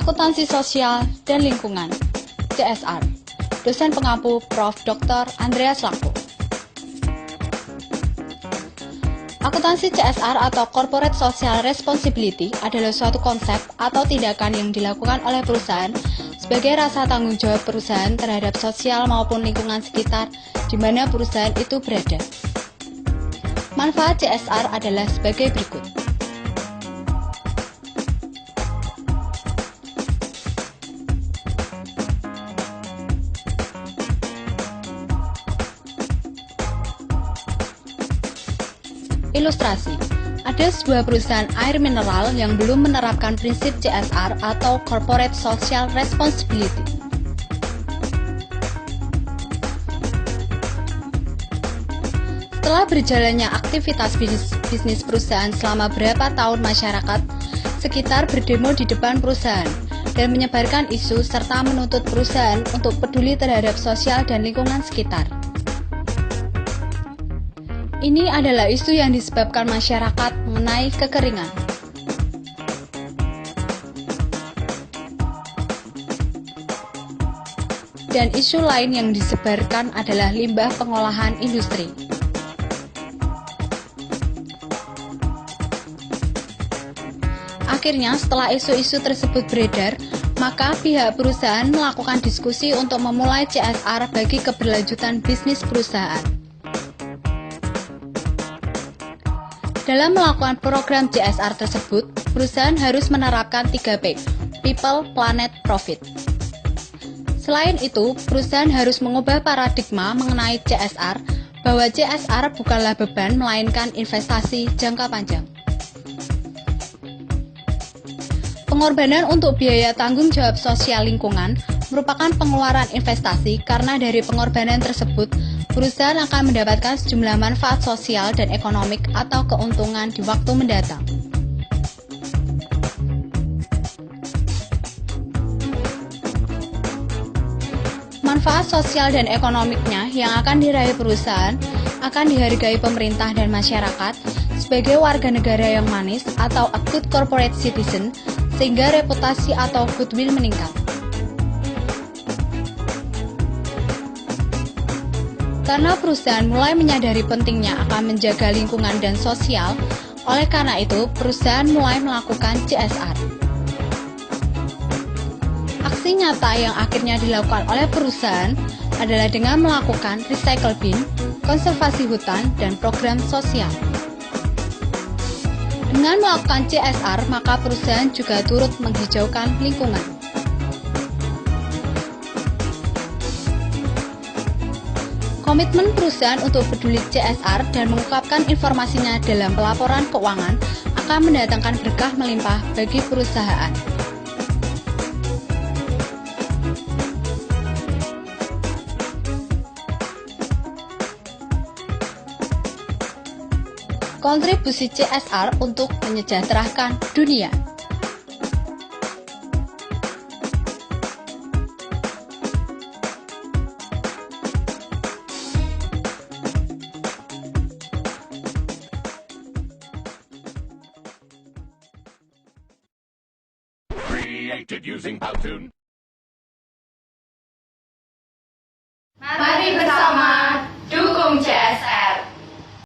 Akuntansi Sosial dan Lingkungan, CSR. Dosen pengampu Prof. Dr. Andreas Lako. Akuntansi CSR atau Corporate Social Responsibility adalah suatu konsep atau tindakan yang dilakukan oleh perusahaan sebagai rasa tanggung jawab perusahaan terhadap sosial maupun lingkungan sekitar di mana perusahaan itu berada. Manfaat CSR adalah sebagai berikut. Ilustrasi, ada sebuah perusahaan air mineral yang belum menerapkan prinsip CSR atau Corporate Social Responsibility. Setelah berjalannya aktivitas bisnis perusahaan selama berapa tahun, masyarakat sekitar berdemo di depan perusahaan dan menyebarkan isu serta menuntut perusahaan untuk peduli terhadap sosial dan lingkungan sekitar. Ini adalah isu yang disebabkan masyarakat mengenai kekeringan. Dan isu lain yang disebarkan adalah limbah pengolahan industri. Akhirnya, setelah isu-isu tersebut beredar, maka pihak perusahaan melakukan diskusi untuk memulai CSR bagi keberlanjutan bisnis perusahaan. Dalam melakukan program CSR tersebut, perusahaan harus menerapkan 3P, People, Planet, Profit. Selain itu, perusahaan harus mengubah paradigma mengenai CSR, bahwa CSR bukanlah beban melainkan investasi jangka panjang. Pengorbanan untuk biaya tanggung jawab sosial lingkungan merupakan pengeluaran investasi karena dari pengorbanan tersebut, perusahaan akan mendapatkan sejumlah manfaat sosial dan ekonomik atau keuntungan di waktu mendatang. Manfaat sosial dan ekonomiknya yang akan diraih perusahaan akan dihargai pemerintah dan masyarakat sebagai warga negara yang manis atau a good corporate citizen, sehingga reputasi atau goodwill meningkat. Karena perusahaan mulai menyadari pentingnya akan menjaga lingkungan dan sosial, oleh karena itu perusahaan mulai melakukan CSR. Aksi nyata yang akhirnya dilakukan oleh perusahaan adalah dengan melakukan recycle bin, konservasi hutan, dan program sosial. Dengan melakukan CSR, maka perusahaan juga turut menghijaukan lingkungan. Komitmen perusahaan untuk peduli CSR dan mengungkapkan informasinya dalam pelaporan keuangan akan mendatangkan berkah melimpah bagi perusahaan. Kontribusi CSR untuk menyejahterakan dunia. Created using Powtoon.